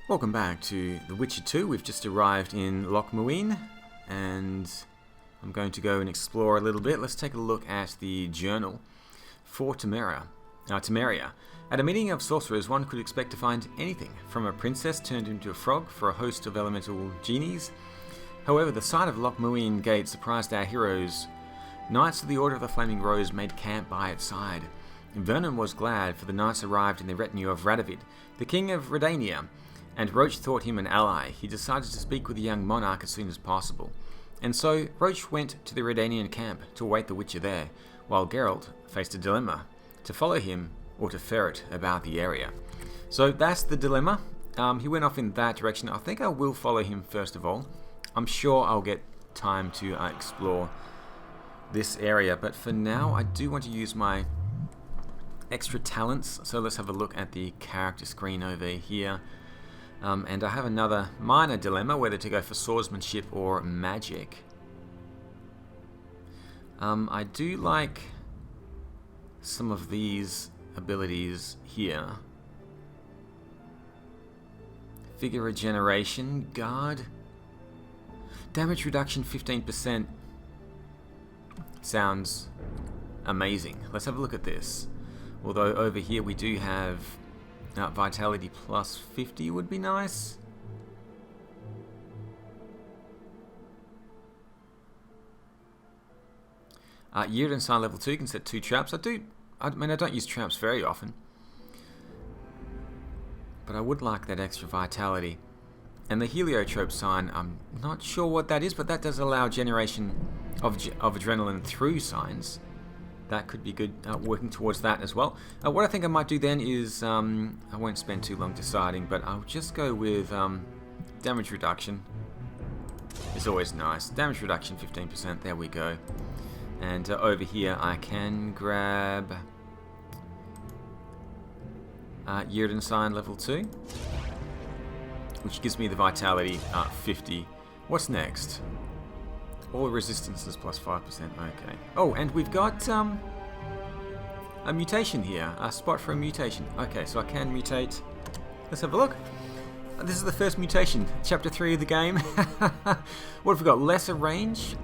Welcome back to The Witcher 2. We've just arrived in Loc Muinne, and I'm going to go and explore a little bit. Let's take a look at the journal for Temeria. At a meeting of sorcerers, one could expect to find anything, from a princess turned into a frog for a host of elemental genies. However, the sight of Loc Muinne Gate surprised our heroes. Knights of the Order of the Flaming Rose made camp by its side. Vernon was glad, for the knights arrived in the retinue of Radovid, the king of Redania, and Roach thought him an ally. He decided to speak with the young monarch as soon as possible. And so Roach went to the Redanian camp to await the Witcher there, while Geralt faced a dilemma, to follow him or to ferret about the area. So that's the dilemma. He went off in that direction. I think I will follow him first of all. I'm sure I'll get time to explore this area, but for now I do want to use my extra talents. So let's have a look at the character screen over here. And I have another minor dilemma, whether to go for swordsmanship or magic. I do like some of these abilities here. Figure regeneration, guard, damage reduction 15%. Sounds amazing. Let's have a look at this. Although over here we do have vitality plus 50 would be nice. Yeared and Sign level 2 can set 2 traps. I mean, I don't use traps very often, but I would like that extra vitality. And the heliotrope sign, I'm not sure what that is, but that does allow generation of adrenaline through signs. That could be good, working towards that as well. What I think I might do then is, I won't spend too long deciding, but I'll just go with damage reduction. It's always nice. Damage reduction 15%, there we go. And over here I can grab Yeared Sign level 2, which gives me the vitality 50. What's next? All resistances plus 5%, okay. Oh, and we've got a mutation here, a spot for a mutation. Okay, so I can mutate. Let's have a look. This is the first mutation, chapter 3 of the game. What have we got? Lesser range,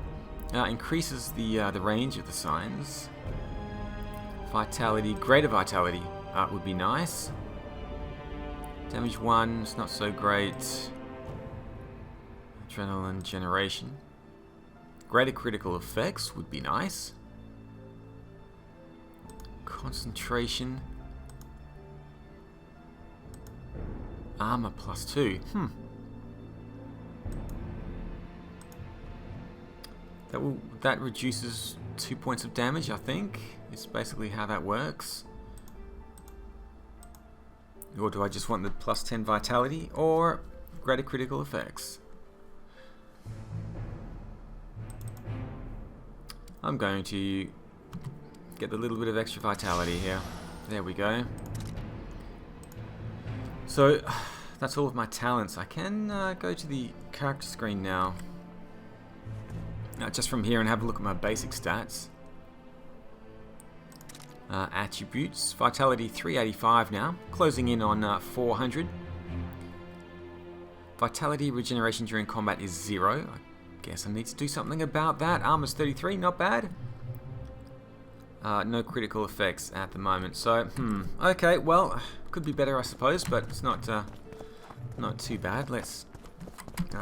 increases the range of the signs. Vitality, greater vitality would be nice. Damage 1, it's not so great. Adrenaline generation. Greater critical effects would be nice. Concentration. Armor plus 2. That reduces 2 points of damage, I think. It's basically how that works. Or do I just want the plus 10 vitality or greater critical effects? I'm going to get the little bit of extra vitality here. There we go. So that's all of my talents. I can go to the character screen now. Just from here and have a look at my basic stats. Attributes. Vitality 385 now. Closing in on 400. Vitality regeneration during combat is 0. Guess I need to do something about that. Armor's 33, not bad. No critical effects at the moment. So, okay, well, could be better, I suppose, but it's not too bad. Let's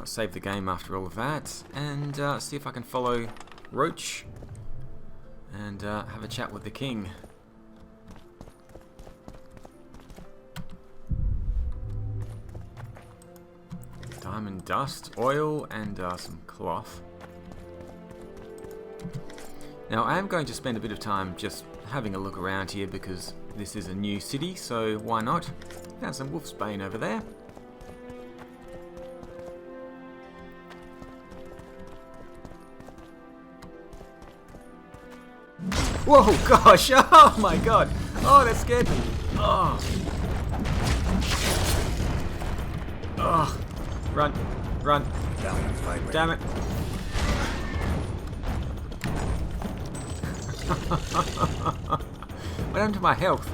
save the game after all of that, and see if I can follow Roach and have a chat with the king. Diamond dust, oil, and some cloth. Now I am going to spend a bit of time just having a look around here because this is a new city, so why not? Found some wolfsbane over there. Whoa, gosh! Oh my god! Oh, that scared me! Oh! Oh! Run! Run! Damn it! What happened to my health?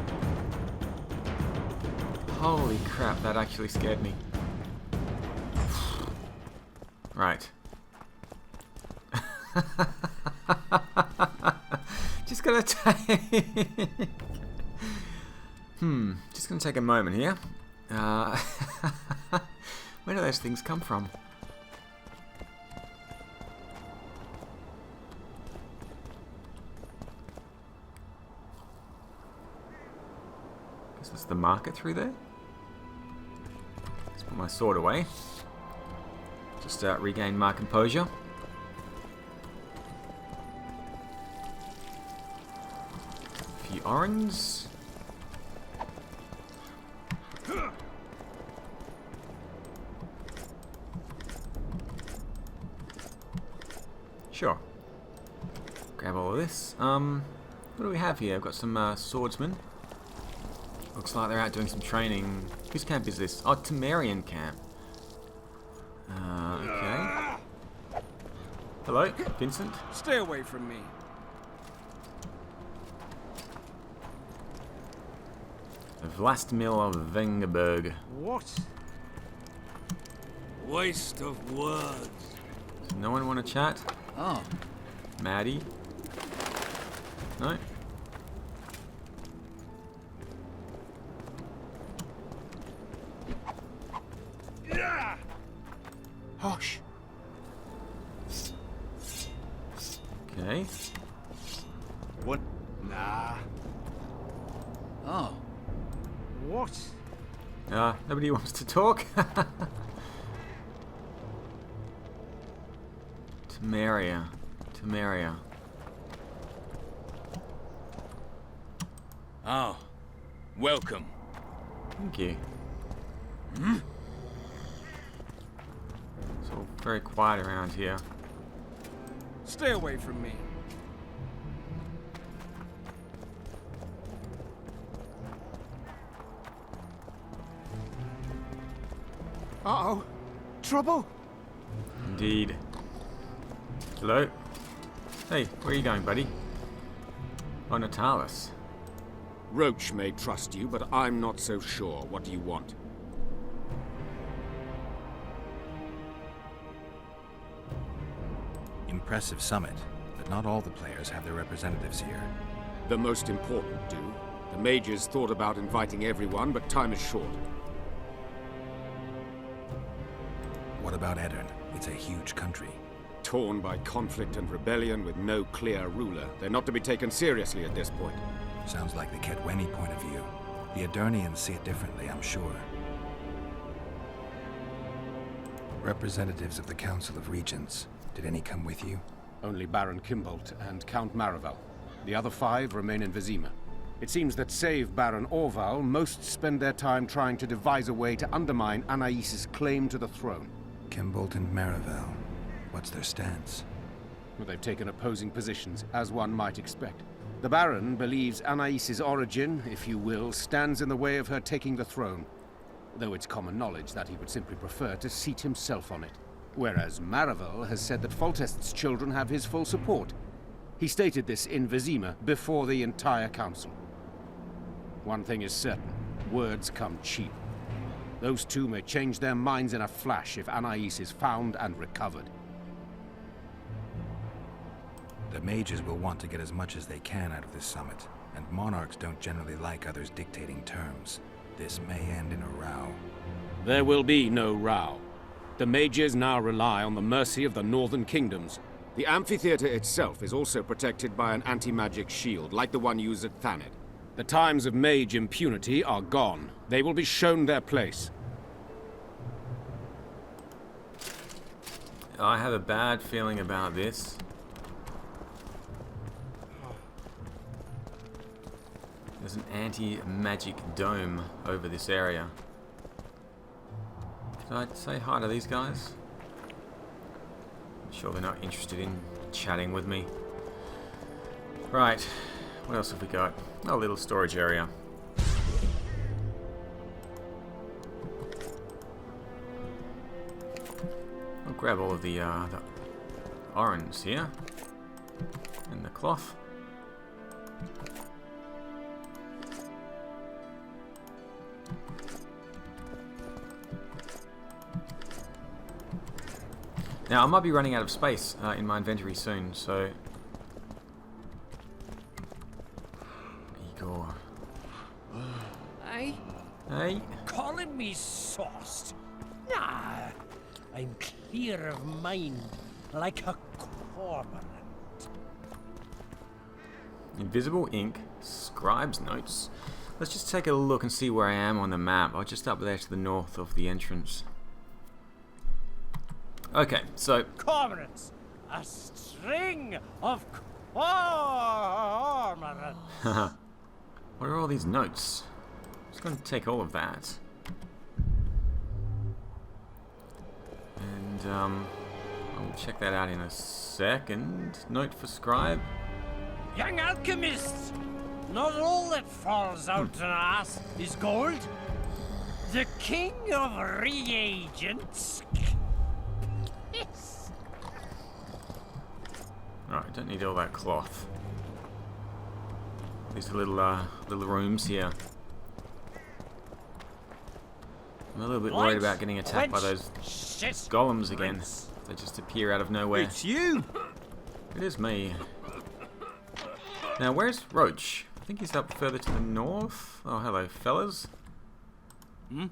Holy crap, that actually scared me. Right. Just gonna take... Just gonna take a moment here. Where do those things come from? Guess that's the market through there. Let's put my sword away. Just regain my composure. A few oranges. Sure. Grab all of this. What do we have here? I've got some swordsmen. Looks like they're out doing some training. Whose camp is this? Oh, Temerian camp. Okay. Hello, Vincent. Stay away from me. Vlastimil of Vengerberg. What? Waste of words. Does no one want to chat? Oh. Maddie? No? Yeah. Hush. Okay. What? Nah. Oh. What? Nobody wants to talk? Temeria. Oh, welcome. Thank you. It's all very quiet around here. Stay away from me. Uh-oh. Trouble? Indeed. Hello? Hey, where are you going, buddy? Oh, Natalis. Roach may trust you, but I'm not so sure. What do you want? Impressive summit, but not all the players have their representatives here. The most important do. The mages thought about inviting everyone, but time is short. What about Edirn? It's a huge country. Torn by conflict and rebellion with no clear ruler. They're not to be taken seriously at this point. Sounds like the Ketweni point of view. The Edirnians see it differently, I'm sure. Representatives of the Council of Regents. Did any come with you? Only Baron Kimbolt and Count Maravel. The other 5 remain in Vizima. It seems that save Baron Orval, most spend their time trying to devise a way to undermine Anais' claim to the throne. Kimbolt and Maravel. What's their stance? Well, they've taken opposing positions, as one might expect. The Baron believes Anais' origin, if you will, stands in the way of her taking the throne, though it's common knowledge that he would simply prefer to seat himself on it. Whereas Maravel has said that Foltest's children have his full support. He stated this in Vizima before the entire council. One thing is certain, words come cheap. Those two may change their minds in a flash if Anais is found and recovered. The mages will want to get as much as they can out of this summit, and monarchs don't generally like others dictating terms. This may end in a row. There will be no row. The mages now rely on the mercy of the northern kingdoms. The amphitheater itself is also protected by an anti-magic shield, like the one used at Thaned. The times of mage impunity are gone. They will be shown their place. I have a bad feeling about this. There's an anti-magic dome over this area. Can I say hi to these guys? I'm sure they're not interested in chatting with me. Right, what else have we got? A little storage area. I'll grab all of the orange here. And the cloth. Now, I might be running out of space in my inventory soon, so... Igor. Aye? Hey? Calling me sauced? Nah, I'm clear of mind, like a cormorant. Invisible ink, scribe's notes. Let's just take a look and see where I am on the map. I'm just up there to the north of the entrance. Okay, so... Cormorants! A string of cormorants! What are all these notes? I'm just going to take all of that. And, I'll check that out in a second. Note for scribe. Young alchemists! Not all that falls out an ass is gold. The king of reagents. Yes. Alright, don't need all that cloth. These little rooms here. I'm a little bit worried about getting attacked by those golems again. They just appear out of nowhere. It's you! It is me. Now, where's Roach? I think he's up further to the north. Oh, hello, fellas. Hmm?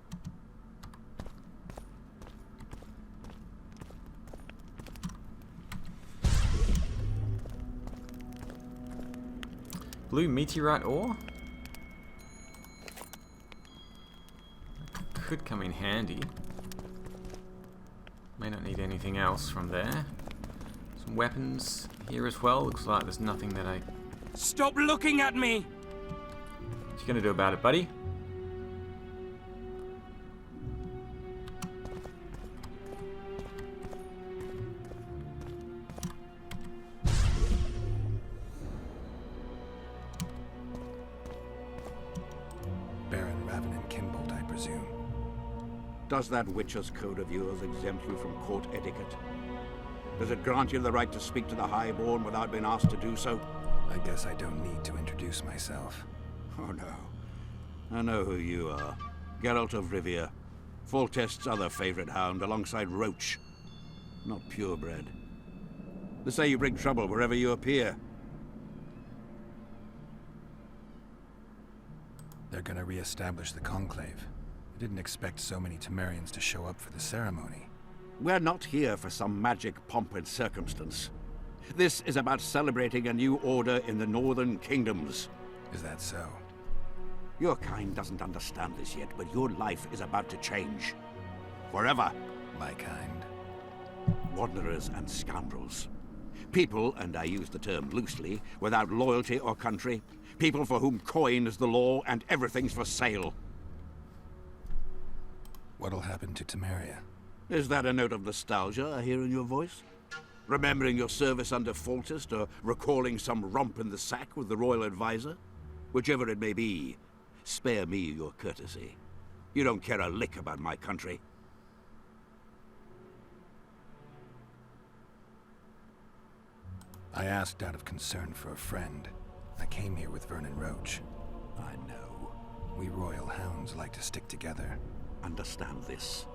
Blue meteorite ore? Could come in handy. May not need anything else from there. Some weapons here as well. Looks like there's nothing that I... Stop looking at me! What you gonna do about it, buddy? Does that Witcher's code of yours exempt you from court etiquette? Does it grant you the right to speak to the Highborn without being asked to do so? I guess I don't need to introduce myself. Oh no. I know who you are. Geralt of Rivia. Foltest's other favorite hound alongside Roach. Not purebred. They say you bring trouble wherever you appear. They're gonna re-establish the Conclave. I didn't expect so many Temerians to show up for the ceremony. We're not here for some magic pomp and circumstance. This is about celebrating a new order in the Northern Kingdoms. Is that so? Your kind doesn't understand this yet, but your life is about to change. Forever. My kind? Wanderers and scoundrels. People, and I use the term loosely, without loyalty or country. People for whom coin is the law and everything's for sale. What'll happen to Temeria? Is that a note of nostalgia I hear in your voice? Remembering your service under Foltest, or recalling some romp in the sack with the royal advisor? Whichever it may be, spare me your courtesy. You don't care a lick about my country. I asked out of concern for a friend. I came here with Vernon Roach. I know. We royal hounds like to stick together. Understand this.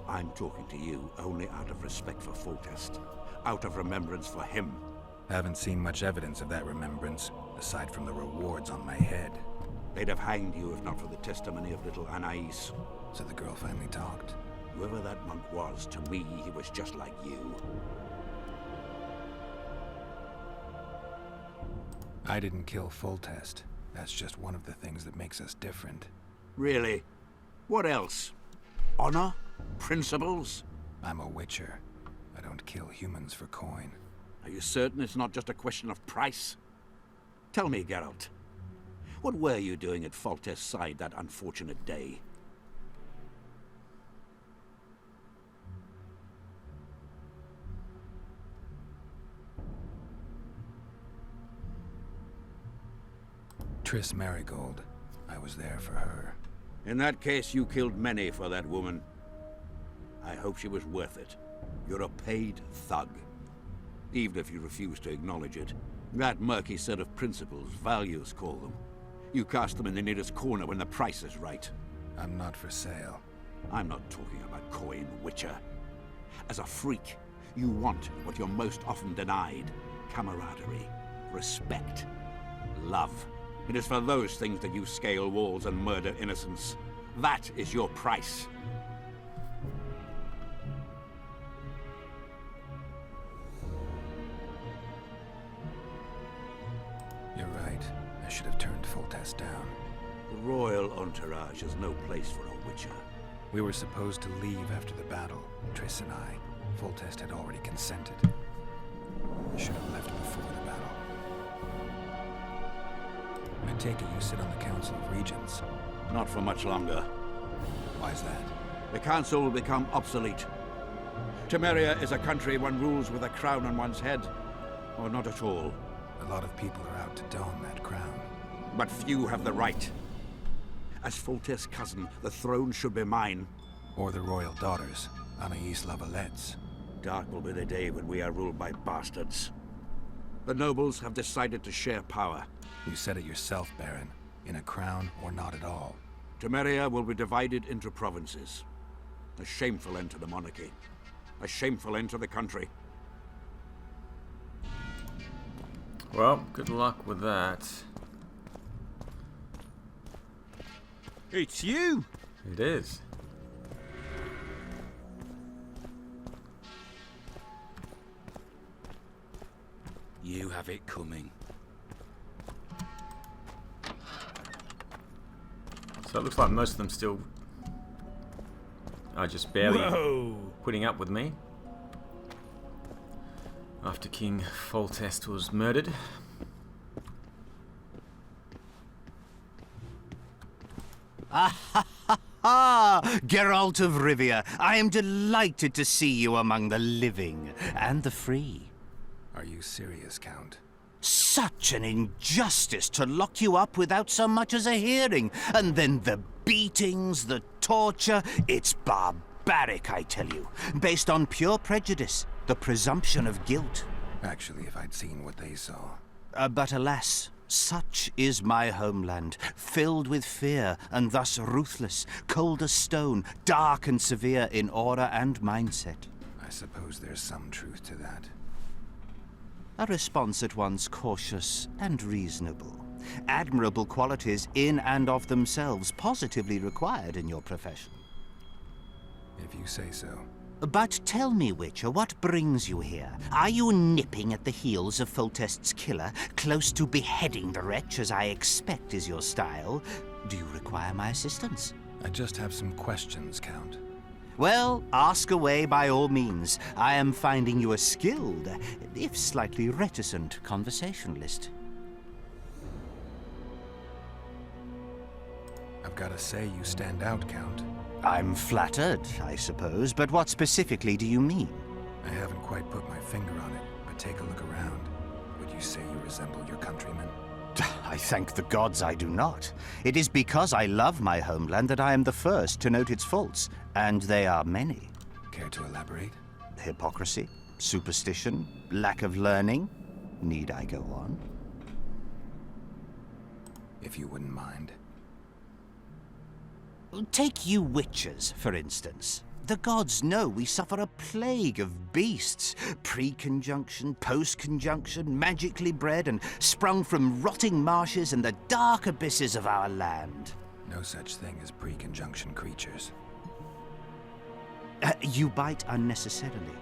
I'm talking to you only out of respect for Foltest. Out of remembrance for him. Haven't seen much evidence of that remembrance, aside from the rewards on my head. They'd have hanged you if not for the testimony of little Anais. So the girl finally talked. Whoever that monk was, to me, he was just like you. I didn't kill Foltest. That's just one of the things that makes us different. Really? What else? Honor? Principles? I'm a witcher. I don't kill humans for coin. Are you certain it's not just a question of price? Tell me, Geralt. What were you doing at Foltest's side that unfortunate day? Triss Marigold. I was there for her. In that case, you killed many for that woman. I hope she was worth it. You're a paid thug. Even if you refuse to acknowledge it. That murky set of principles, values call them. You cast them in the nearest corner when the price is right. I'm not for sale. I'm not talking about coin, Witcher. As a freak, You want what you're most often denied. Camaraderie, respect, love. It is for those things that you scale walls and murder innocents. That is your price. You're right. I should have turned Foltest down. The royal entourage is no place for a witcher. We were supposed to leave after the battle, Triss and I. Foltest had already consented. I should have left before the battle. I take it you sit on the Council of Regents. Not for much longer. Why's that? The council will become obsolete. Temeria is a country one rules with a crown on one's head, or not at all. A lot of people are out to don that crown. But few have the right. As Foltest's cousin, the throne should be mine. Or the royal daughters, Anais Lavalettes. Dark will be the day when we are ruled by bastards. The nobles have decided to share power. You said it yourself, Baron. In a crown or not at all. Temeria will be divided into provinces. A shameful end to the monarchy. A shameful end to the country. Well, good luck with that. It's you! It is. You have it coming. So it looks like most of them still are just barely Whoa! putting up with me. After King Foltest was murdered. Ah, Geralt of Rivia, I am delighted to see you among the living and the free. Are you serious, Count? Such an injustice to lock you up without so much as a hearing, and then the beatings, the torture. It's barbaric, I tell you, based on pure prejudice, the presumption of guilt. Actually, if I'd seen what they saw. But alas, such is my homeland, filled with fear and thus ruthless, cold as stone, dark and severe in aura and mindset. I suppose there's some truth to that. A response at once cautious and reasonable. Admirable qualities in and of themselves, positively required in your profession. If you say so. But tell me, Witcher, what brings you here? Are you nipping at the heels of Foltest's killer, close to beheading the wretch, as I expect is your style? Do you require my assistance? I just have some questions, Count. Well, ask away by all means. I am finding you a skilled, if slightly reticent, conversationalist. I've got to say you stand out, Count. I'm flattered, I suppose, but what specifically do you mean? I haven't quite put my finger on it, but take a look around. Would you say you resemble your countrymen? I thank the gods I do not. It is because I love my homeland that I am the first to note its faults, and they are many. Care to elaborate? Hypocrisy, superstition, lack of learning. Need I go on? If you wouldn't mind. Take you witches, for instance. The gods know we suffer a plague of beasts. Pre-conjunction, post-conjunction, magically bred and sprung from rotting marshes and the dark abysses of our land. No such thing as pre-conjunction creatures. You bite unnecessarily.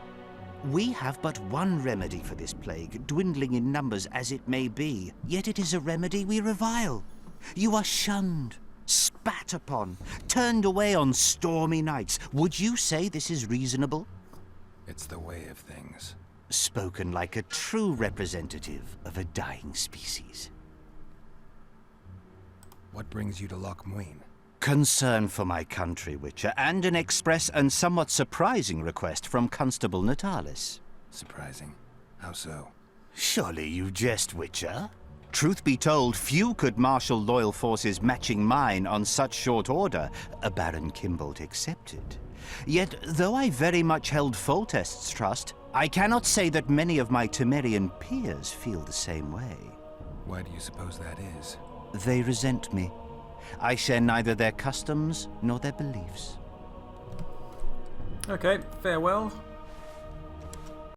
We have but one remedy for this plague, dwindling in numbers as it may be. Yet it is a remedy we revile. You are shunned, spat upon, turned away on stormy nights. Would you say this is reasonable? It's the way of things. Spoken like a true representative of a dying species. What brings you to Loc Muinne? Concern for my country, Witcher, and an express and somewhat surprising request from Constable Natalis. Surprising. How so? Surely you jest, Witcher? Truth be told, few could marshal loyal forces matching mine on such short order, Baron Kimbolt excepted. Yet, though I very much held Foltest's trust, I cannot say that many of my Temerian peers feel the same way. Why do you suppose that is? They resent me. I share neither their customs nor their beliefs. Okay, farewell.